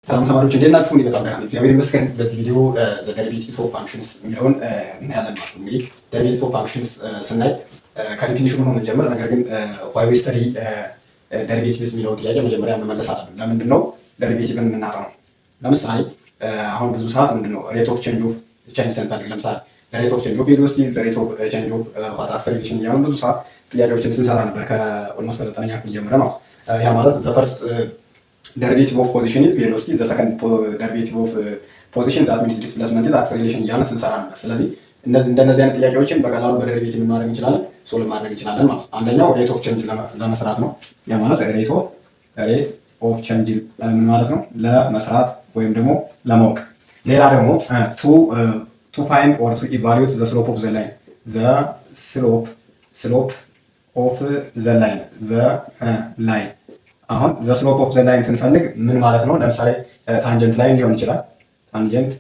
ሰላም ተማሪዎች እንዴት ናችሁ? እኔ በጣም ደህና ነኝ፣ እግዚአብሔር ይመስገን። በዚህ ቪዲዮ ዘ ደሪቬቲቭስ ኦፍ ፋንክሽንስ የሚለውን እናያለን ማለት ነው። እንግዲህ ደሪቬቲቭስ ኦፍ ፋንክሽንስ ስናይ ከዲፊኒሽኑ ነው የምንጀምር። ነገር ግን ዋይ ዊ ስተዲ ደሪቬቲቭስ የሚለውን ጥያቄ መጀመሪያ መመለስ አለብን። ለምንድን ነው ደሪቬቲቭን የምናጠናው? ለምሳሌ አሁን ብዙ ሰዓት ምንድን ነው ሬት ኦፍ ቼንጅ ኦፍ ቼንጅ ስንፈልግ፣ ለምሳሌ ሬት ኦፍ ቼንጅ ኦፍ ቬሎሲቲ፣ ሬት ኦፍ ቼንጅ ኦፍ አክሰለሬሽን እያሉ ብዙ ሰዓት ጥያቄዎችን ስንሰራ ነበር ከኦልሞስት ከ9ኛ ክፍል ጀምረ ነው። ያ ማለት ዘ ፈርስት derivative of position is velocity, the second derivative of position that means displacement is acceleration እያልን ስንሰራ ነበር። ስለዚህ እንደነዚህ አይነት ጥያቄዎችን በቀላሉ በደሪቬቲቭ ምን ማድረግ እንችላለን? ሶልቭ ማድረግ እንችላለን ማለት ነው። አንደኛው ሬት ኦፍ ቼንጅ ለመስራት ነው። ያ ማለት ሬት ኦፍ ቼንጅ ምን ማለት ነው? ለመስራት ወይም ደግሞ ለማወቅ። ሌላ ደግሞ to find or to evaluate the slope of the line, the slope of the line አሁን ዘ ስሎፕ ኦፍ ዘ ላይን ስንፈልግ ምን ማለት ነው? ለምሳሌ ታንጀንት ላይን ሊሆን ይችላል። ታንጀንት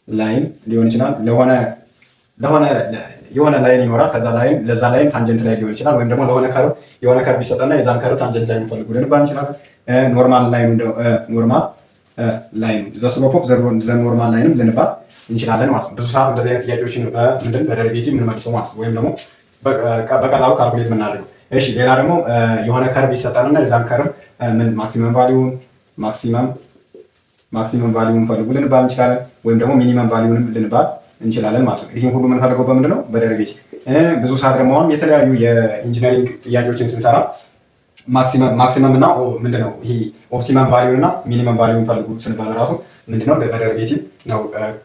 ላይን ሊሆን ይችላል። የሆነ ላይን ይኖራል። ከዛ ላይን ለዛ ላይን ታንጀንት ላይ ሊሆን ይችላል። ወይም ደግሞ ለሆነ ከርብ የሆነ ከርብ ይሰጠና የዛን ከርብ ታንጀንት ላይ ፈልጉ ልንባል እንችላለን። ኖርማል ላይን ዘ ስሎፕ ኦፍ ዘ ኖርማል ላይንም ልንባል እንችላለን ማለት ነው። ብዙ ሰዓት እንደዚህ አይነት ጥያቄዎችን በደሪቬቲቭ የምንመልሰው ማለት ነው። ወይም ደግሞ በቀላሉ ካልኩሌት የምናደርገው። እሺ ሌላ ደግሞ የሆነ ከርብ ይሰጠንና የዛን ከርብ ምን ማክሲመም ቫልዩን ፈልጉ ልንባል እንችላለን። ወይም ደግሞ ሚኒመም ቫልዩንም ልንባል እንችላለን ማለት ነው። ይህን ሁሉ የምንፈልገው በምንድን ነው? በደሪቬቲቭ። ብዙ ሰዓት ደግሞ አሁን የተለያዩ የኢንጂነሪንግ ጥያቄዎችን ስንሰራ ማክሲመም እና ምንድነው ይሄ ኦፕቲመም ቫልዩን እና ሚኒመም ቫልዩን ፈልጉ ስንባል ራሱ ምንድነው በደሪቬቲቭ ነው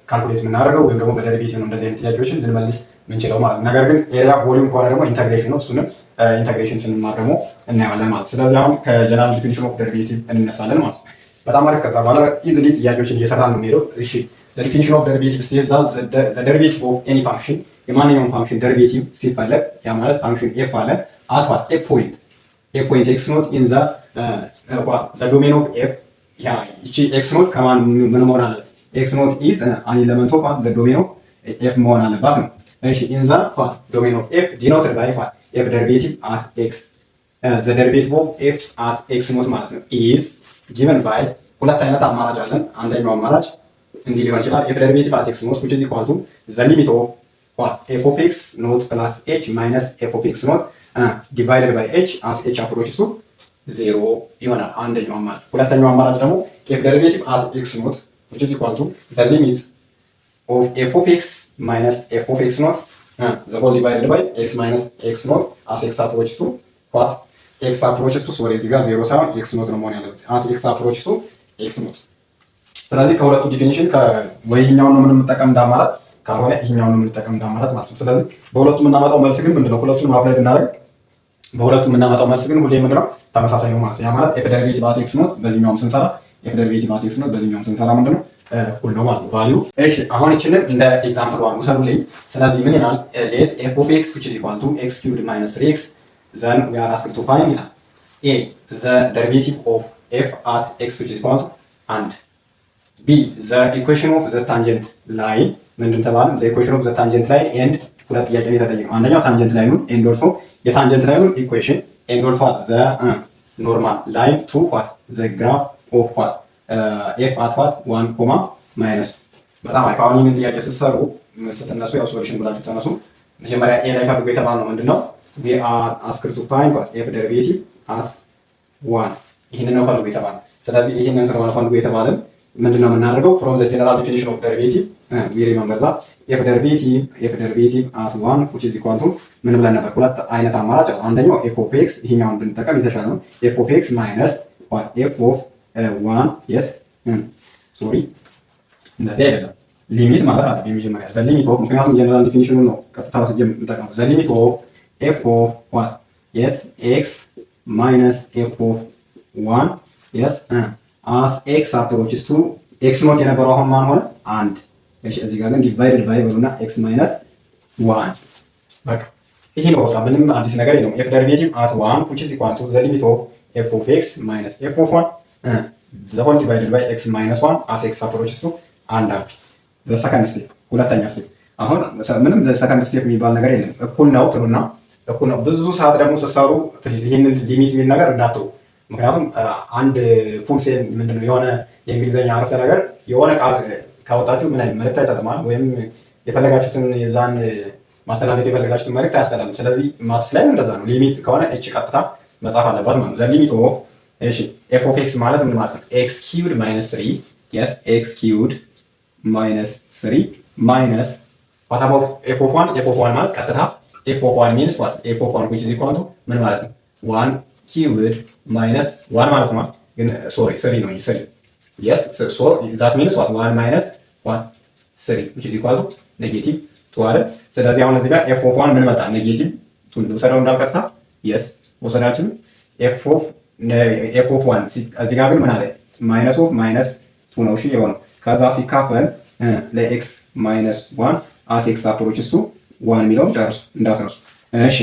ካልኩሌት የምናደርገው፣ ወይም ደግሞ በደሪቬቲቭ ነው እንደዚህ አይነት ጥያቄዎችን ልንመልስ ምንችለው ማለት ነው። ነገር ግን ኤሪያ ቮሊዩም ከሆነ ደግሞ ኢንተግሬሽን ነው። እሱንም ኢንተግሬሽን ስንማር ደግሞ እናየዋለን ማለት። ስለዚህ አሁን ከጀነራል ዲፊኒሽን ኦፍ ደሪቬቲቭ እንነሳለን ማለት ነው። በጣም አሪፍ። ከዛ በኋላ ኢዚሊ ጥያቄዎችን እየሰራን ነው የሚሄደው። እሺ ዘ ዲፊኒሽን ኦፍ ደሪቬቲቭ ስቴትስ ዛት ዘ ደሪቬቲቭ ኦፍ ኤኒ ፋንክሽን፣ የማንኛውም ፋንክሽን ደሪቬቲቭ ሲፈለግ ያ ማለት ፋንክሽን ኤፍ አለ አት ዋት ኤ ፖይንት ኤክስ ኖት ኢን ዘ ዶሜን ኦፍ ኤፍ። ያ እቺ ኤክስ ኖት ከማን ምን መሆን አለ? ኤክስ ኖት ኢዝ አን ኤሌመንት ኦፍ ዘ ዶሜን ኦፍ ኤፍ መሆን አለባት ነው። እሺ ኢን ዘ ዶሜን ኦፍ ኤፍ ዲኖትድ ባይ ኤፍ ደሪቬቲቭ አት ኤክስ ዘ ደሪቬቲቭ ኦፍ ኤፍ አት ኤክስ ኖት ማለት ነው ኢዝ ጊቨን ባይ። ሁለት አይነት አማራጭ አለን። አንደኛው አማራጭ እንዲህ ሊሆን ይችላል። ኤፍ ደሪቬቲቭ አት ኤክስ ኖት which is equal to the limit of f of x not plus h minus f of x not divided by h as h approaches to 0 ይሆናል አንደኛው አማራጭ። ሁለተኛው አማራጭ ደግሞ ኤፍ ደሪቬቲቭ አት ኤክስ ኖት which is equal to the limit of f of x minus f of x not the whole divided by x minus x not as x approaches to what x approaches to sorry እዚህ ጋር 0 ሳይሆን x not ነው መሆን ያለበት as x approaches to x not። ስለዚህ ከሁለቱ ዲፊኒሽን ወይ ይሄኛውን ነው የምንጠቀም እንዳማራጭ፣ ካልሆነ ይሄኛውን ነው የምንጠቀም እንዳማራጭ ማለት ነው። ስለዚህ በሁለቱ የምናመጣው መልስ ግን ምንድነው? ሁለቱን አፕላይ ብናደርግ በሁለቱ የምናመጣው መልስ ግን ሁሌ ምንድነው? ተመሳሳይ ነው ማለት ነው። ያ ማለት ኤፍ ደሪቬቲቭ አት ኤክስ ኖት በዚህኛውም ስንሰራ ኤፍ ደሪቬቲቭ አት ኤክስ ኖት በዚህኛውም ስንሰራ ምንድነው? እኩል ነው ማለት ነው ቫልዩ። እሺ አሁን እቺንን እንደ ኤግዛምፕል ዋን ውሰዱልኝ። ስለዚህ ምን ይላል? ሌት ኤፍ ኦፍ ኤክስ which is equal to x cubed minus 3x then we are asked to find ይላል a the derivative of f at x which is equal to and b the equation of the tangent line ምንድን ተባለ? the equation of the tangent line and ሁለት ጥያቄ ነው የተጠየቀው። አንደኛው ታንጀንት ላይኑን and also የታንጀንት ላይኑን ኢኩዌሽን and also the normal line to what the graph of what ኤፍ አት ዋት 1 ኮማ ማይነስ። በጣም አሪፍ። አሁን ይህንን ጥያቄ ስትሰሩ ስትነሱ ያው ሶሉሽን ብላችሁ ተነሱ። መጀመሪያ ኤ ላይ ፈልጉ የተባልነው ምንድነው? we are asked to find what ኤፍ ደሪቬቲቭ አት 1 ይህንን ነው ፈልጉ የተባልነው። ስለዚህ ይህንን ስለሆነ ፈልጉ የተባለን ምንድነው የምናደርገው? from the general definition of derivative we remember that ኤፍ ደሪቬቲቭ አት 1 which is equal to ምን ብለን ነበር? ሁለት አይነት አማራጭ አለ። አንደኛው ኤፍ ኦፍ ኤክስ፣ ይሄኛውን ብንጠቀም የተሻለ ነው። ኤፍ ኦፍ ኤክስ ማይነስ what ኤፍ ኦፍ ዋን የስ ሶሪ እንደዚህ አይደለም። ሊሚት ማለት አለ የመጀመሪያ ዘ ሊሚት ኦፍ፣ ምክንያቱም ጀነራል ዲፊኒሽኑ ነው ቀጥታ ወስጄ የምጠቀመው። ዘ ሊሚት ኦፍ ኤፍ ኦፍ ዋት የስ ኤክስ ማይነስ ኤፍ ኦፍ ዋን የስ አስ ኤክስ አፕሮችስ ቱ ኤክስ ኖት የነበረው አሁን ማን ሆነ? አንድ። እሺ እዚህ ጋር ግን ዲቫይድድ ባይ በሉና ኤክስ ማይነስ ዋን። በቃ ይሄ ነው። በቃ ምንም አዲስ ነገር የለውም። ኤፍ ደሪቬቲቭ አት ዋን which is equal to the limit of f of x minus f of 1 the whole divided by x minus 1 as x approaches to and up the second step ሁለተኛ ስቴፕ። አሁን ምንም ሰከንድ ስቴፕ የሚባል ነገር የለም። እኩል ነው ትሉና እኩል ነው። ብዙ ሰዓት ደግሞ ስትሰሩ ፕሊዝ ይሄንን ሊሚት የሚል ነገር እንዳትሩ። ምክንያቱም አንድ ፉል ሴን ምንድነው የሆነ የእንግሊዝኛ አረፍተ ነገር የሆነ ቃል ካወጣችሁ ምን አይነት መልእክት አይሰጥማል ወይም የፈለጋችሁትን የዛን ማስተላለፍ የፈለጋችሁትን መልእክት አያስተላልፍም። ስለዚህ ማትስ ላይ እንደዛ ነው። ሊሚት ከሆነ እች ቀጥታ መጻፍ አለባት ማለት ነው። ዘ ሊሚት ኦፍ እሺ ኤፍ ኦፍ ኤክስ ማለት ምን ማለት ነው? ኤክስ ኪውድ ማይነስ 3 የስ ኤክስ ኪውድ ማይነስ 3 ማይነስ what about f of 1? f of 1 ማለት ቀጥታ f of 1 means what? f of 1 which is equal to ምን ማለት ነው? 1 cubed minus 1 ማለት ነው። ግን ሶሪ 3 ነው 3 yes so that means what? 1 minus what? 3 which is equal to negative 2 አይደል? ስለዚህ አሁን እዚህ ጋር f of 1 ምን መጣ? ኔጌቲቭ 2 ልውሰደው እንዳልቀጥታ yes ወሰዳችን f of 1 እዚህ ጋር ግን ምን አለ? ማይነስ ኦፍ ማይነስ 2 ነው እሺ የሆነው ከዛ ሲካፈል ለኤክስ ማይነስ 1 አስ ኤክስ አፕሮችስ ቱ 1 የሚለውን ጨርሱ እንዳትረሱ። እሺ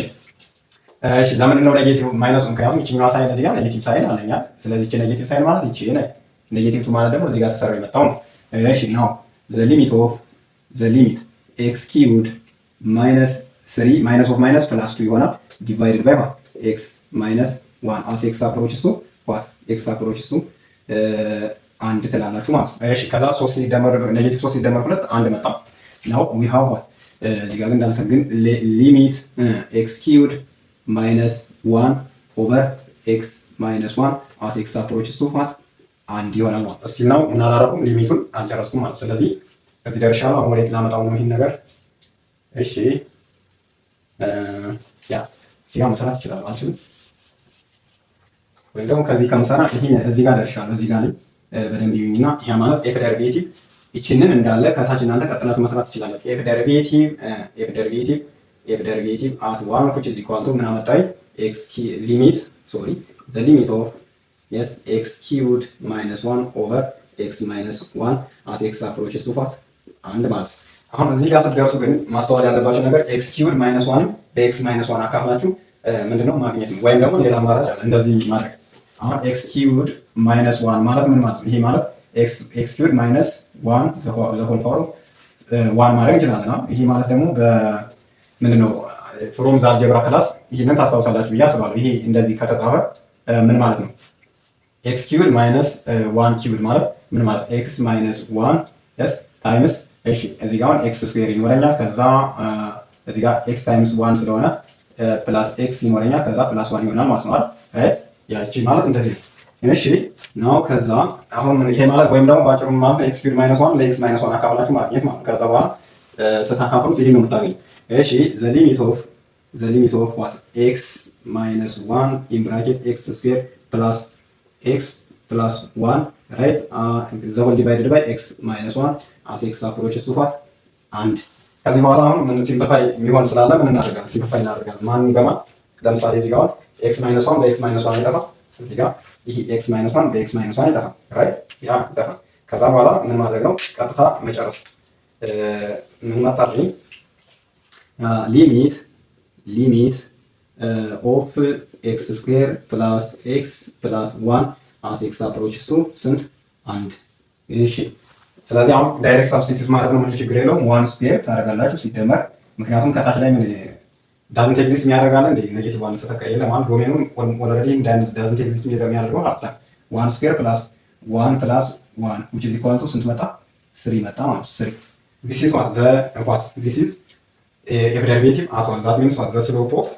እሺ ለምንድን ነው ኔጌቲቭ ማይነስ? ምክንያቱም ይችኛዋ ሳይን እዚህ ጋር ኔጌቲቭ ሳይን አለኛ። ስለዚህ እቺ ኔጌቲቭ ሳይን ማለት ይቺ ኔጌቲቭ 2 ማለት ደግሞ እዚህ ጋር ተሰራው የመጣው ነው። እሺ ናው ዘ ሊሚት ኤክስ ኪውድ ማይነስ 3 ማይነስ ኦፍ ማይነስ ፕላስ 2 ይሆናል ዲቫይድድ ባይ ኤክስ ማይነስ 1 አስ ኤክስ አፕሮችስ ቱ ዋት ኤክስ አፕሮችስ ቱ አንድ ትላላችሁ ማለት ነው። እሺ ከዛ 3 ሲደመር ኔጌቲቭ 3 ሲደመር 2 አንድ መጣ። ናው ዊ ሃቭ ዋት እዚህ ጋር ግን እንዳልከን ግን ሊሚት ኤክስ ኪውድ ማይነስ 1 ኦቨር ኤክስ ማይነስ 1 አስ ኤክስ አፕሮችስ ቱ ዋት አንድ ይሆናል ማለት እስቲ ነው ምን አላረኩም ሊሚቱን አልጨረስኩም ማለት ስለዚህ እዚህ ደርሻለሁ። አሁን ወዴት ላመጣው ነው ይሄን ነገር? እሺ ያ ሲጋ መስራት ይችላል አልችልም ወይም ደግሞ ከዚህ ከምሰራ ይሄ እዚህ ጋር ደርሻለሁ እዚህ ጋር ላይ በደንብ ይዩኝና ያ ማለት ኤፍ ደሪቬቲቭ ይችንን እንዳለ ከታች እናንተ ቀጥላችሁ መስራት ትችላላችሁ። ኤፍ ደሪቬቲቭ አት 1 which is equal to ምን አመጣይ x ሊሚት ሶሪ ዘ ሊሚት ኦፍ yes x cubed minus 1 over x minus 1 as x approaches to what አንድ ማለት አሁን እዚህ ጋር ስትደርሱ ግን ማስተዋል ያለባችሁ ነገር x cubed minus 1 በx minus 1 አካፍላችሁ ምንድነው ማግኘት ነው ወይም ደግሞ ሌላ አማራጭ አለ እንደዚህ ማድረግ አሁን x cubed minus 1 ማለት ምን ማለት ነው? ይሄ ማለት x cubed minus 1 the whole power of 1 ማድረግ እንችላለን። ይሄ ማለት ደግሞ ምንድነው ፍሮም ዘ አልጀብራ ክላስ ይሄንን ታስታውሳላችሁ ብዬ አስባለሁ። ይሄ እንደዚህ ከተጻፈ ምን ማለት ነው? x cubed minus 1 cubed ማለት ምን ማለት x minus 1 yes times እሺ እዚህ ጋር x ስኩዌር ይኖረኛል ከዛ እዚህ ጋር x times 1 ስለሆነ ፕላስ x ይኖረኛል ከዛ ፕላስ 1 ይሆናል ማለት ነው ራይት ያቺ ማለት እንደዚህ ነው። እሺ ነው ከዛ አሁን ይሄ ማለት ወይም ደግሞ ባጭሩ ማለት x cubed minus 1 ለx minus 1 አካፍላችሁ ማግኘት ማለት ከዛ በኋላ ስታካፍሉት ይሄን ነው የምታገኙት። እሺ the limit of what x minus 1 in bracket x square plus x plus 1 right the whole divided by x minus 1 as x approaches to what and ከዚህ በኋላ አሁን ምን ሲምፕሊፋይ የሚሆን ስላለ ምን እናደርጋለን? ሲምፕሊፋይ እናደርጋለን። ማን በማን ለምሳሌ እዚህ ጋር x minus 1 በx minus 1 ይጠፋ እዚህ ጋር ይሄ x minus 1 በx minus 1 ይጠፋ ራይት ያ ይጠፋ። ከዛ በኋላ ምን ማድረግ ነው? ቀጥታ መጨረስ ምን ማጣልኝ ሊሚት ኦፍ x ስኩዌር ፕላስ x ፕላስ 1 as x approaches to ስንት አንድ። እሺ ስለዚህ አሁን ዳይሬክት ሳብስቲቱት ማድረግ ነው ምን ችግር የለውም። 1 ስኩዌር ታደርጋላችሁ ሲደመር ምክንያቱም ከታች ላይ ምን ዳዝንት ኤግዚስት የሚያደርጋለ እንዴ ኔጌቲቭ 1 ስለተቀየለ ማለት ዶሜኑን ኦልሬዲ ዳዝንት ኤግዚስት የሚያደርገው ማለት ነው። 1 ስኩዌር ፕላስ 1 ፕላስ 1 which is equal to ስንት መጣ? 3 መጣ ማለት 3 this is what this is a derivative at 1 that means what the slope of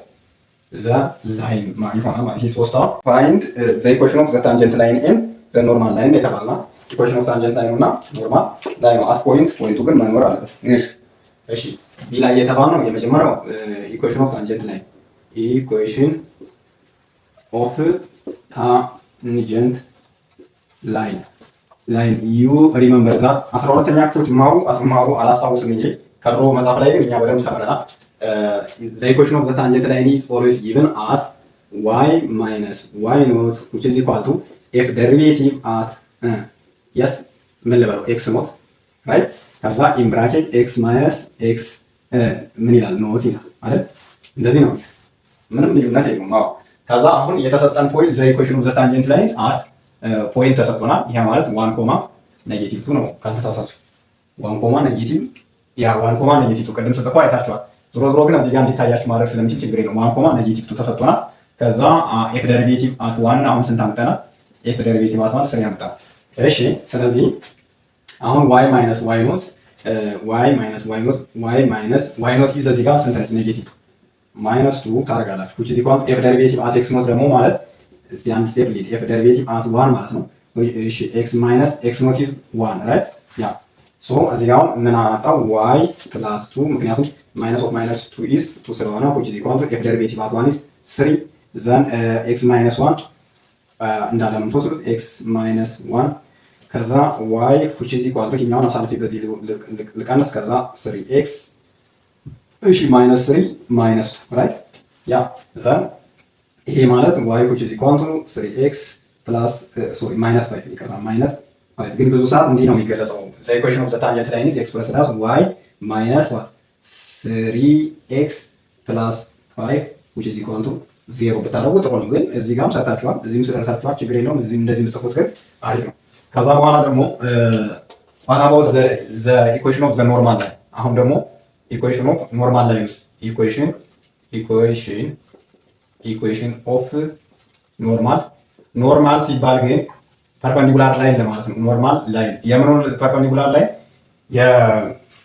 the line ይሆናል ማለት ይሄ ሶስት አሁን find the equation of the tangent line and the normal line የተባለና equation of tangent line እና ኖርማል ላይን at ፖይንቱ ግን መኖር አለበት። እሺ ቢ ላይ የተባለው የመጀመሪያው equation of tangent line equation of tangent line you remember that 12ኛ ክፍል ትማሩ አላስታውስም እንጂ ከድሮ መጽሐፍ ላይ ግን እኛ በደንብ ተምረናል። the equation of the tangent line is always given as y minus y naught which is equal to f derivative at yes ምን ልበለው x naught right ከዛ in bracket x minus x ምን ይላል ኖት ይላል አይደል? እንደዚህ ነው ምንም ልዩነት የለውም። አዎ ከዛ አሁን የተሰጠን ፖይንት the equation of the tangent line at ፖይንት ተሰጥቶናል። ይሄ ማለት 1 ኮማ ኔጌቲቭ 2 ነው ካልተሳሳቱ 1 ኮማ ኔጌቲቭ ያ 1 ኮማ ኔጌቲቭ 2 ቅድም ስጽፈው አይታችኋል። ዞሮ ግን እዚህ ጋር እንዲታያችሁ ማድረግ ስለምችል ችግር የለውም። 1 ኮማ ኔጌቲቭ 2 ተሰጥቶናል። ከዛ ኤፍ ደሪቬቲቭ አት ዋንን አሁን ስንት አምጠናል? ኤፍ ደሪቬቲቭ አት ዋን 3 ያምጣል። እሺ ስለዚህ አሁን ዋይ ማይነስ ዋይ ኖት ዋይ ኖት ይዘ እዚህ ጋር ስንት ነች? ኔጌቲቭ ማይነስ 2 ታደርጋላችሁ። which is equal ኤፍ ደሪቬቲቭ አት ኤክስ ኖት ደግሞ ማለት እስቲ አንድ ስቴፕ ሊድ ኤፍ ደሪቬቲቭ አት 1 ማለት ነው። እሺ ኤክስ ማይነስ ኤክስ ኖት ኢዝ 1 ራይት ያ ሶ እዚህ ጋር ምን አጣው? ዋይ ፕላስ 2 ምክንያቱም ማይነስ ኦፍ ማይነስ 2 ኢዝ 2 ስለሆነ which is equal ኤፍ ደሪቬቲቭ አት 1 ኢዝ 3 ዘን ኤክስ ማይነስ 1 እንዳለ ነው የምትወስዱት ኤክስ ማይነስ 1 ከዛ ዋይ which is equal ይሄኛውን አሳልፌ በዚህ ልቀንስ ከዛ 3x እሺ ማይነስ 3 ማይነስ 2 ራይት ያ ዘን ይሄ ማለት ዋይ which is equal 3x ፕላስ ሶሪ ማይነስ 5 ይቀርታ ማይነስ 5 ግን ብዙ ሰዓት እንዲህ ነው የሚገለጸው the equation of the tangent line is expressed as y minus what 3x plus 5 which is equal to 0 ብታደርጉ ጥሩ ነው። ግን እዚህ ጋርም ሰርታችኋል፣ እዚህም ሰርታችኋል፣ ችግር የለውም። እዚህም እንደዚህ የምትጽፉት ግን አሪፍ ነው። ከዛ በኋላ ደግሞ what about the equation of the normal line? አሁን ደግሞ equation of normal lines equation of normal ሲባል ግን ፐርፐንዲኩላር ላይን ለማለት ነው። ኖርማል ላይን የምኑን ፐርፐንዲኩላር ላይን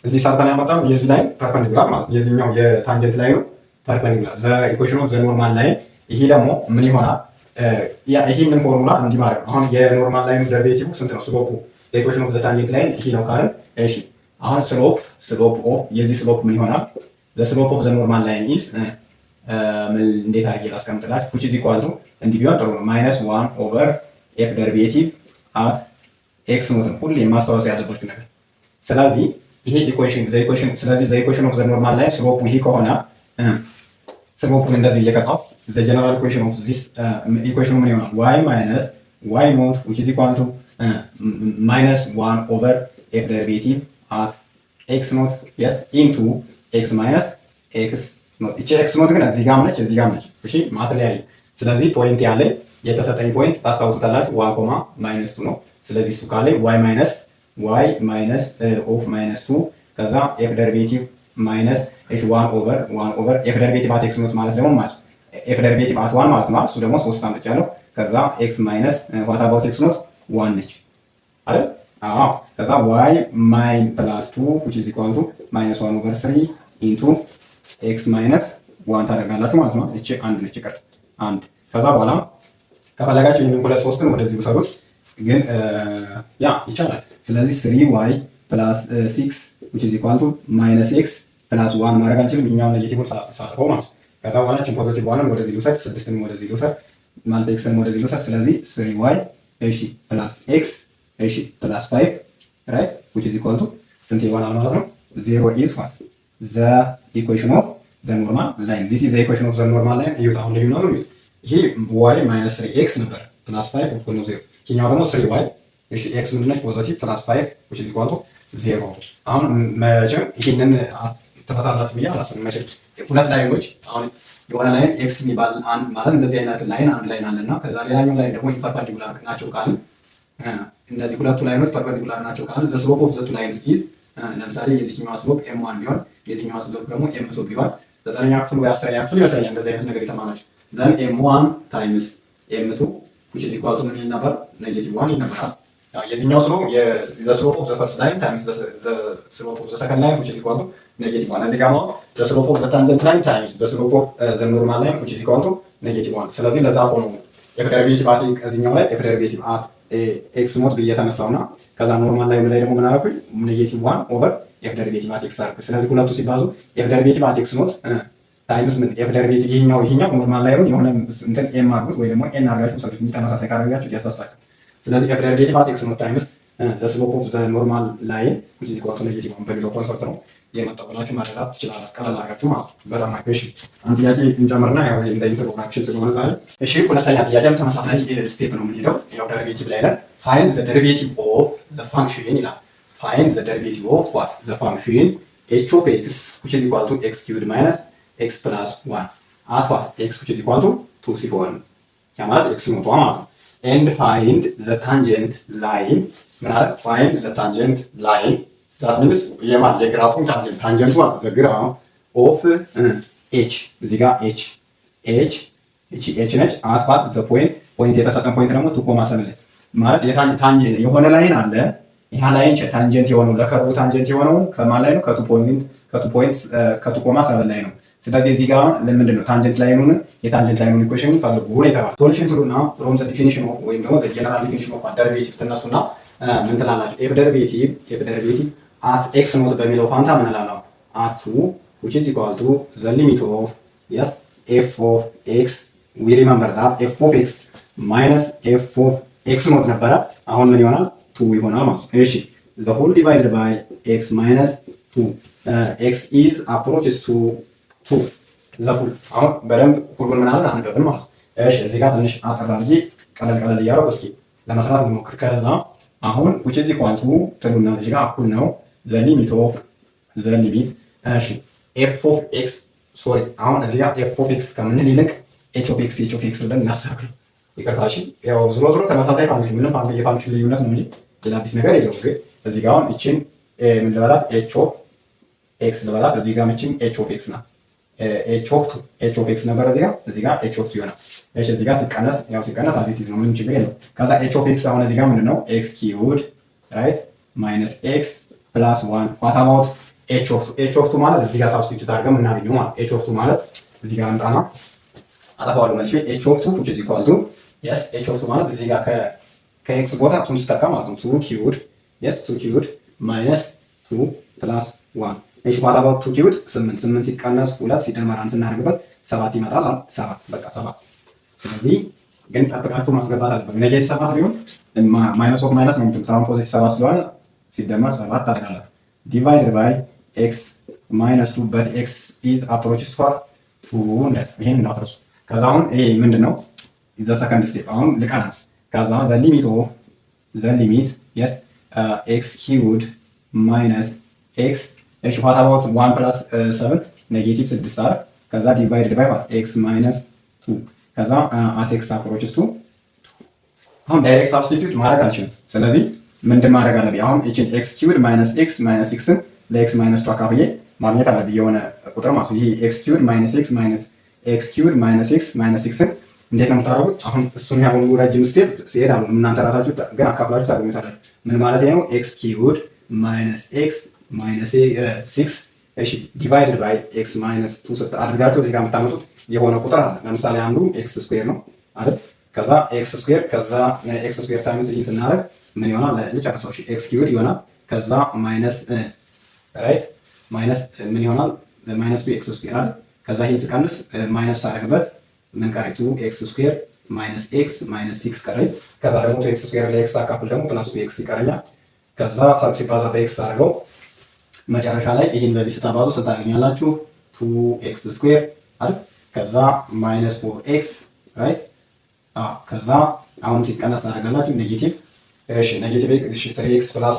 እዚህ ሰርተን ያመጣው የዚህ ላይን ፐርፐንዲኩላር ማለት ነው። የዚህኛው የታንጀንት ላይኑ ፐርፐንዲኩላር the equation of the normal line ይሄ ደግሞ ምን ይሆናል? ይሄንን ፎርሙላ እንዲህ ማለት ነው። አሁን የኖርማል ላይኑ ደሪቬቲቭ ስንት ነው? ስሎፑ the equation of the tangent line ይሄ ነው ካልን እሺ አሁን ስሎፕ ኦፍ የዚህ ስሎፕ ምን ይሆናል? the slope of the normal line is እንዴት አድርጌ ላስቀምጥላችሁ? which is equal to እንዲህ ቢሆን ጥሩ ነው -1 ኦቨር ኤፍ ደሪቬቲቭ አት ኤክስ ኖት ነው ሁሌ ማስታወስ ያለባችሁ ነገር። ስለዚህ ይሄ ኢኩዌሽን ስለዚህ the equation of the normal line ስሎፑ ይሄ ከሆነ ስሎፑን እንደዚህ እየቀጻው the general equation of this equation ምን ይሆናል? y minus y naught which is equal to -1 over f derivative at x naught yes into x minus x naught እቺ x naught ግን እዚህ ጋር ነች እዚህ ጋር ነች። እሺ ማትለያይ ስለዚህ ፖይንት ያለኝ የተሰጠኝ ፖይንት ታስታውሱታላችሁ 1 -2 ነው። ስለዚህ እሱ ካለ y minus of -2 ከዛ f derivative minus እሺ 1 over f derivative at x naught ማለት ደግሞ ማለት f derivative at 1 ማለት ነው። እሱ ደግሞ 3 አምጥቻለሁ። ከዛ x minus what about x naught 1 ነች አይደል? አዎ ከዛ y min plus 2 which is equal to -1 over 3 into x minus 1 ታደርጋላችሁ ማለት ነው። እቺ አንድ ነች ይቀር አንድ ከዛ በኋላ ከፈለጋችሁ ይሄንን ሁለት ሶስትን ወደዚህ ውሰዱት ግን ያ ይቻላል። ስለዚህ 3y plus 6 which is equal to -x plus 1 ማድረግ አልችልም። ይሄኛው ኔጌቲቭን ሳጥፈው ማለት ከዛ በኋላ እቺን ፖዚቲቭ ዋንን ወደዚህ ልውሰድ 6ን ወደዚህ ልውሰድ ማለት xን ወደዚህ ልውሰድ ስለዚህ 3y እሺ plus x እሺ plus 5 right which is equal to ስንት ይሆናል ማለት ነው? 0 is what the equation of the normal line. This is the equation of the normal line. ይሄው አሁን ልዩነቱ ነው። ይሄ y minus 3x ነበር plus 5 እኩል ነው 0። ይሄኛው ደግሞ 3y እሺ x ምንድነች ፖዚቲቭ plus 5 which is equal to 0። አሁን መቼም ይሄንን ተፈታላችሁ ብዬ አላስብም። መቼም ሁለት ላይኖች አሁን የሆነ ላይን x የሚባል አንድ ማለት እንደዚህ አይነት ላይን አንድ ላይን አለና ከዛ ሌላኛው ላይን ደግሞ ፐርፐንዲኩላር ናቸው ካልን እነዚህ ሁለቱ ላይኖች ፐርፐንዲኩላር ናቸው ካልን the slope of the two lines is ለምሳሌ የዚህኛው ስሎፕ m1 ቢሆን የዚህኛው ስሎፕ ደግሞ m2 ቢሆን 9ኛ ክፍል ወይ 10ኛ ክፍል ያሳያል እንደዚህ አይነት ነገር የተማራችሁ then m1 times m2 which is equal to ምን ነበር? -1 ይነበራል። የዚህኛው ስሎፕ the slope of the first line times the slope of the second line which is equal to -1 እዚህ ጋር ነው the slope of the tangent line times the slope of the normal line which is equal to -1 ስለዚህ ለዛ ሆኖ f derivative at እዚህኛው ላይ f derivative at x ሞት ብዬ ተነሳውና ከዛ ኖርማል ላይን ላይ ደግሞ ምን አደረኩኝ? -1 ኦቨር f derivative at x አደረኩኝ። ስለዚህ ሁለቱ ሲባዙ f derivative at x ሞት ታይምስ ምን f derivative ይሄኛው ኖርማል ላይን የሆነ እንትን m አድርጉት ወይ ደግሞ n አድርጋችሁ ሰልፍ ተመሳሳይ ካደረጋችሁ ያሳስታችሁ። ስለዚህ f derivative at x ሞት ታይምስ the slope of the normal line which is equal to -1 በሚለው ኮንሰፕት ነው የመጣው ብላችሁ ማድረግ ትችላላችሁ። ቀላል አድርጋችሁ ማለት ነው። በጣም አሪፍ። አንድ ጥያቄ እንጨምርና ያው እንደ ኢንትሮዳክሽን ስለሆነ ዛሬ እሺ፣ ሁለተኛ ጥያቄም ተመሳሳይ ስቴፕ ነው የምንሄደው። ያው ደሪቬቲቭ ላይ ነን። find the derivative of the function ይላል። find the derivative of what the function h of x which is equal to x cubed minus x plus 1 at what x which is equal to 2 ሲሆን ያ ማለት x ነው ማለት ነው። and find the tangent line ማለት find the tangent line that means የግራፉን ታንጀንቱ the graph of h እዚህ ጋር h እቺ ኤች ነች። አስፋት ዘ ፖይንት የተሰጠን ፖይንት ደግሞ 2.7 ማለት የሆነ ላይን አለ። ይሄ ላይን ታንጀንት የሆነው ለከርቡ ታንጀንት የሆነው ከማን ላይ ነው? ከ2.7 ላይ ነው። ስለዚህ እዚህ ጋር ለምንድን ነው ታንጀንት ላይኑን የታንጀንት ላይኑን ኢኩዌሽን ፈልጉ ነው የተባለው። ሶሉሽን ትሩና ፍሮም ዘ ዲፊኒሽን ኦፍ ወይም ደግሞ ዘ ጀነራል ዲፊኒሽን ኦፍ ደሪቬቲቭ ትነሱና ምን ትላላችሁ? ኤፍ ደሪቬቲቭ አት ኤክስ ኖት በሚለው ፋንታ ምን እላለሁ? አት 2 which is equal to the limit of yes f of x we remember that f of x minus f of x ኖት ነበረ። አሁን ምን ይሆናል? 2 ይሆናል ማለት ነው። እሺ the whole divided by x minus 2 x is approaches to 2 the full አሁን በደንብ ሁሉን ምን አለን አንገብን ማለት ነው። እሺ እዚህ ጋር ትንሽ አጠር አድርጌ ቀለል እያደረኩ እስኪ ለመስራት እንሞክር። ከዛ አሁን which is equal to ትሉና እዚህ ጋር እኩል ነው the limit እሺ f of x ሶሪ አሁን እዚህ ጋር f of x ከምንል ይልቅ h of x ብለን እናስተካክል። ይቅርታሽ ያው ዝሮ ተመሳሳይ ፋንክሽን ምንም የፋንክሽን ልዩነት ነው እንጂ ሌላ አዲስ ነገር የለውም። ግን እዚህ ጋር አሁን እቺን ምን ልበላት h of x ልበላት። እዚህ ጋር እቺን h of x ናት። h of x ነበር እዚህ ጋር h of 2 ይሆናል። እሺ እዚህ ጋር ሲቀነስ አዚቲዝ ነው ምንም ችግር የለውም። ከዛ h of x አሁን እዚህ ጋር ምንድነው x cubed right minus x plus 1 what about h of 2 ማለት እዚህ ጋር ሳብስቲቱት አድርገን የምናገኘው ማለት h of 2 ማለት እዚህ ጋር እንጣና አጠፋዋለሁ ማለት ነው። h of 2 which is equal to yes h of 2 ማለት እዚህ ጋር ከx ቦታ 2 ስጠቃ ማለት ነው 2 cubed yes 2 cubed minus 2 plus 1 እሺ what about 2 cubed 8 ሲቀነስ 2 ሲደመር 1 ስናደርግበት 7 ይመጣል። 7 በቃ 7። ስለዚህ ግን ጠብቃችሁ ማስገባት አለበት። ኔጌቲቭ 7 ቢሆን ማይነስ ኦፍ ማይነስ ነው የምትሉት። አሁን ፖዚቲቭ 7 ስለሆነ ሲደመር 7 ታደርጋላችሁ። ዲቫይድድ ባይ x minus 2 but x is approaches to 2 እንደ ይሄን እንዳትረሱ። ከዛ አሁን ይሄ ምንድነው the second step አሁን ልቀናስ። ከዛ the limit yes x cubed minus x እሺ what about 1 plus 7 ኔጌቲቭ 6 አይደል? ከዛ divided by x minus 2 ከዛ as x approaches to አሁን ዳይሬክት ሳብስቲቲዩት ማድረግ አልችልም። ስለዚህ ምንድን ማድረግ አለብኝ? አሁን እቺን x cubed minus x minus 6ን ለx minus 2 አካፍዬ ማግኘት አለብኝ የሆነ ቁጥር ማለት ነው። ይሄ x cubed minus x minus x cubed minus x minus 6ን እንዴት ነው የምታደርጉት? አሁን እሱን ያሁኑ ረጅም ስቴፕ ሲሄድ አሁን እናንተ ራሳችሁ ግን አካፍላችሁ ታገኙታላችሁ። ምን ማለት ነው? x cubed minus x minus 6 እሺ ዲቫይድድ ባይ x minus 2 አድርጋችሁ እዚህ ጋር የምታመጡት የሆነ ቁጥር አለ። ለምሳሌ አንዱ x ስኩዌር ነው አይደል? ከዛ x ስኩዌር ከዛ x ስኩዌር ታይምስ ይሄን ስናደርግ ምን ይሆናል? ልጨርሰው። እሺ x cubed ይሆናል። ከዛ ማይነስ ራይት ማይነስ ምን ይሆናል? ማይነስ 2x ስኩዌር አይደል? ከዛ ይሄን ስቀንስ ማይነስ ሳደርግበት ምን ቀረኝ? 2x ስኩዌር ማይነስ x ማይነስ 6 ቀረኝ። ከዛ ደግሞ 2x ስኩዌር ለx አካፍል ደግሞ ፕላስ 2x ይቀረኛል። ከዛ ሳብ ሲባዛ በx አድርገው መጨረሻ ላይ ይሄን በዚህ ስታባዙ ስታገኛላችሁ 2x ስኩዌር አይደል? ከዛ ማይነስ 4x ራይት ከዛ አሁን ሲቀነስ ታደርጋላችሁ ኔጌቲቭ እሺ ኔጌቲቭ እሺ 3x ፕላስ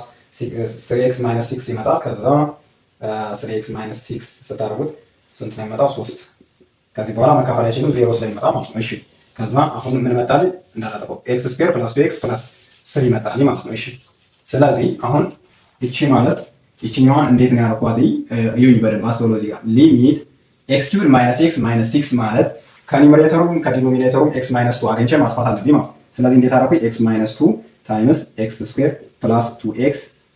3x ማይነስ 6 ይመጣል። ከዛ 3x ማይነስ 6 ስታደርጉት ስንት ነው የሚመጣው? 3 ከዚህ በኋላ መካፈል አይችልም 0 ስለሚመጣ ማለት ነው። እሺ ከዛ አሁን ምን መጣልኝ እንዳላጠፋው x ስኩዌር ፕላስ 2x ፕላስ 3 ይመጣልኝ ማለት ነው። እሺ ስለዚህ አሁን እቺ ማለት ይቺኛዋን እንዴት ነው ያደረኳት? ይሁን በደንብ አስተውሎ እዚህ ጋር ሊሚት x cubed minus x minus 6 ማለት ከኒውመሬተሩም ከዲኖሚኔተሩም x minus 2 አግኝቼ ማጥፋት አለብኝ ማለት። ስለዚህ እንዴት አደረኩኝ? x minus 2 ታይምስ x ስኩዌር ፕላስ 2x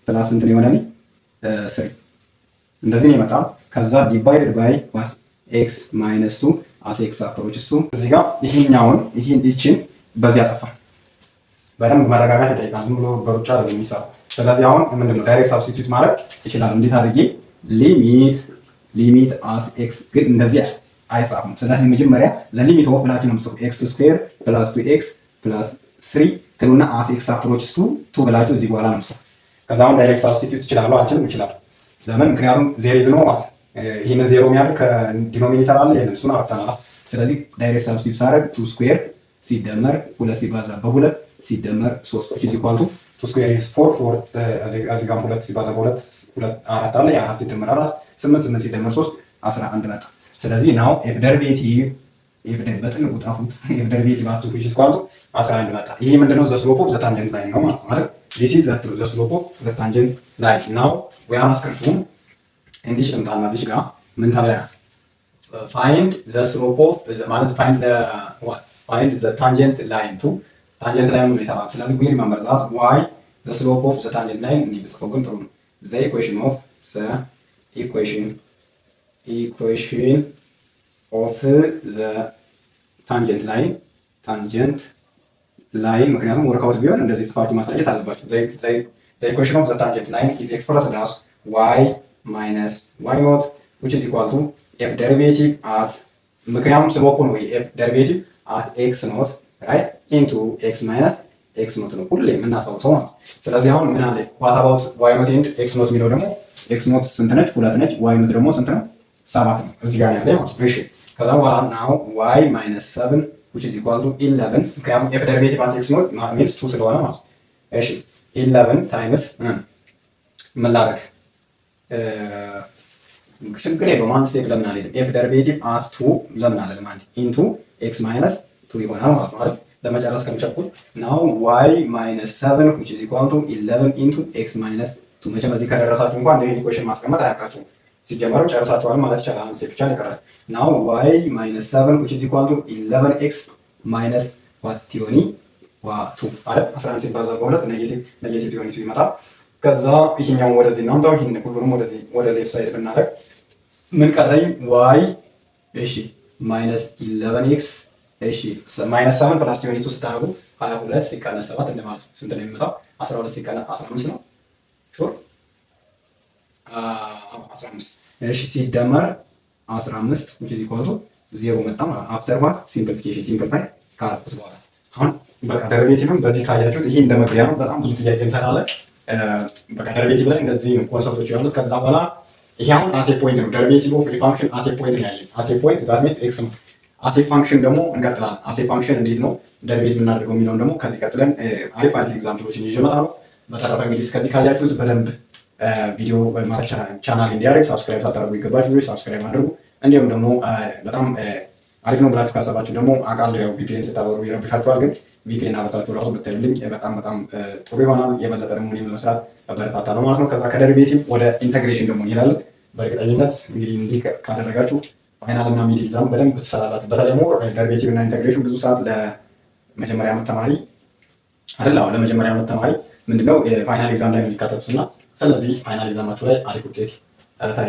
ፕላስ እንትን ይሆናል 3 እንደዚህ ነው ይመጣል። ከዛ ዲቫይድድ ባይ what x minus 2 as x approaches to እዚህ ጋር ይሄኛውን ይቺን በዚህ አጠፋ። በደንብ መረጋጋት ይጠይቃል። ዝም ብሎ በሩጫ አይደለም የሚሰራው። ስለዚህ አሁን ምንድነው ዳይሬክት ሳብስቲቲዩት ማድረግ ይችላል። እንዴት አድርጌ ሊሚት as x ግን እንደዚህ አይጻፍም። ስለዚህ መጀመሪያ ዘ ሊሚት ኦፍ ብላችሁ ነው የምትጽፉት x ስኩዌር ፕላስ 2x ፕላስ 3 ትሉና as x approaches to 2 ብላችሁ እዚህ በኋላ ነው የምትጽፉት። ከዛ አሁን ዳይሬክት ሳብስቲቲዩት እችላለሁ አልችልም? እችላለሁ። ለምን? ምክንያቱም ዜሮ ኢዝ ኖ ማለት ይሄንን ዜሮ የሚያደርግ ከዲኖሚኔተር አለ የለም እሱን አጥተናል። ስለዚህ ዳይሬክት ሳብስቲቲዩት ሳደርግ 2 ስኩዌር ሲደመር 2 ሲባዛ በ2 ሲደመር 3 which is equal to 2 square is 4 እዚህ ጋር 2 ሲባዛ በ2 4 አለ ያ4 ሲደመር 4 8 ሲደመር 3 11 መጣ። ስለዚህ ናው ኤፍ ደሪቬቲቭ በጥልቁ ጣፉት ኤፍ ደሪቬቲቭ አቱ which is equal to 11 መጣ። ይሄ ምንድነው? ዘ ስሎፕ ኦፍ ዘ ታንጀንት ላይን ነው ማለት ነው አይደል? this is the slope of the tangent line now we are asked to እንዲህ እንጣና እዚህ ጋር ምን ታበያ ፋይንድ ዘ ስሎፕ ኦፍ ማለት ፋይንድ ዘ ታንጀንት ላይን ቱ ታንጀንት ላይን ነው የተባለው። ስለዚህ ዊ ሪመምበር ዛት ዋይ ዘ ስሎፕ ኦፍ ዘ ታንጀንት ላይን እንዲህ ብጽፈው ግን ጥሩ ነው። ዘ ኢኩዌሽን ኦፍ ዘ ታንጀንት ላይን ምክንያቱም ወርክአውት ቢሆን እንደዚህ ጽፋችሁ ማሳየት አለባችሁ። ዘ ኢኩዌሽን ኦፍ ዘ ታንጀንት ላይን ኢዝ ኤክስፕረስድ አስ ዋይ ማይነስ ዋይ ኖት ዊች ኢዝ ኢኳል ቱ ኤፍ ደሪቬቲቭ አት ምክንያቱም ስሎፑ ነው ኤፍ ደሪቬቲቭ አት ኤክስ ኖት ራይት ኢንቱ ኤክስ ማይነስ ኤክስ ኖት ነው ሁሌ የምናስታውሰው ማለት። ስለዚህ አሁን ምን አለ ዋት አባውት ዋይ ኖት ኤንድ ኤክስ ኖት የሚለው ደግሞ ኤክስ ኖት ስንት ነች? 2 ነች። ዋይ ኖት ደግሞ ስንት ነው? 7 ነው። እዚህ ጋር ያለ ማለት ነው። እሺ ከዛ በኋላ ናው ዋይ ማይነስ 7 which is equal to 11 ምክንያቱም ኤፍ ደሪቬቲቭ አት ኤክስ ኖት means 2 ስለሆነ ማለት ነው። እሺ 11 ታይምስ ምን ላደርግ ችግር የለውም። አንድ ስቴፕ ለምን አልሄድም? ኤፍ ደሪቬቲቭ አት 2 ለምን አልልም? አንድ ኢንቱ ኤክስ ማይነስ 2 ይሆናል ማለት ነው አይደል? ለመጨረስ ከምቸኩል ናው ዋይ ማይነስ 7 which is equal to 11 ኢንቱ ኤክስ ማይነስ 2 መቼም እዚህ ከደረሳችሁ እንኳን እንደ ኢኩዌሽን ማስቀመጥ አያውቃችሁም። ሲጀመርም ጨርሳችኋል ማለት ይቻላል። አንድ ስቴፕ ብቻ ይቀራል። ናው ዋይ ማይነስ 7 which is equal to 11x ማይነስ ዋት ቲዮኒ ዋቱ አይደል? 11 ሲባዛ በ2 ኔጌቲቭ ቲዮኒ ይመጣል። ከዛ ይሄኛው ወደዚህ እናምጣው። ይሄን ሁሉንም ወደዚህ ወደ ሌፍት ሳይድ ብናደርግ ምን ቀረኝ? ዋይ እሺ ማይነስ 11x እሺ ማይነስ 7 ፕላስ ቲዮኒ 2 ስታደርጉ 22 ሲቀነስ 7 እንደማለት ነው። ስንት ነው የሚመጣው? 12 ሲቀነስ 15 ነው። ሹር 15 እሺ ሲደመር 15 which is equal to 0 መጣ ማለት አፍተር ዋት ሲምፕሊፊኬሽን ሲምፕሊፋይ ካደረኩት በኋላ አሁን በቃ ደሪቬቲቭም በዚህ ካያችሁት ይሄ እንደመግቢያ ነው። በጣም ብዙ ጥያቄ እንሰራለን። በቃ ደሪቬቲቭ ላይ እንደዚህ ኮንሰፕቶች ያሉት። ከዛ በኋላ ይሄ አሁን አቴ ፖይንት ነው። ደሪቬቲቭ ኦፍ ኤ ፋንክሽን አቴ ፖይንት ነው ያየን። አቴ ፖይንት ዛት ሚንስ ኤክስ ነው። አሴ ፋንክሽን ደግሞ እንቀጥላለን። አሴ ፋንክሽን እንዴት ነው ደሪቬቲቭ የምናደርገው የሚለውን ደግሞ ከዚህ ቀጥለን አሪፍ ኤግዛምፕሎችን ይዤ እመጣለሁ። በተረፈ እንግዲህ እስከዚህ ካያችሁት በደንብ ቪዲዮ ማለት ቻናል እንዲያደርግ ሳብስክራይብ ሳታደርጉ ይገባችሁ። ሳብስክራይብ አድርጉ። እንዲሁም ደግሞ በጣም አሪፍ ነው ብላችሁ ካሰባችሁ ደግሞ አውቃለሁ ያው ቪፒኤን ስታበሩ ይረብሻችኋል፣ ግን ቪፒኤን አበርታችሁ ራሱ ብታዩልኝ በጣም ጥሩ ይሆናል። የበለጠ ደግሞ እኔም ለመስራት በርታታ ነው ማለት ነው። ከዛ ከደሪቬቲቭ ወደ ኢንተግሬሽን ደግሞ እንሄዳለን። በእርግጠኝነት እንግዲህ እንዲህ ካደረጋችሁ ፋይናል እና ሚድ ኤግዛም በደንብ ትሰራላችሁ። በተለይ ሞር ደሪቬቲቭ እና ኢንተግሬሽን ብዙ ሰዓት ለመጀመሪያ ዓመት ተማሪ አይደል? አሁን ለመጀመሪያ ዓመት ተማሪ ምንድነው የፋይናል ኤግዛም ላይ የሚካተቱት እና ስለዚህ ፋይናል ኤግዛማችሁ ላይ አሪፍ ውጤት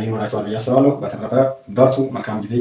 ይኖራችኋል ብዬ አስባለሁ። በተረፈ በርቱ። መልካም ጊዜ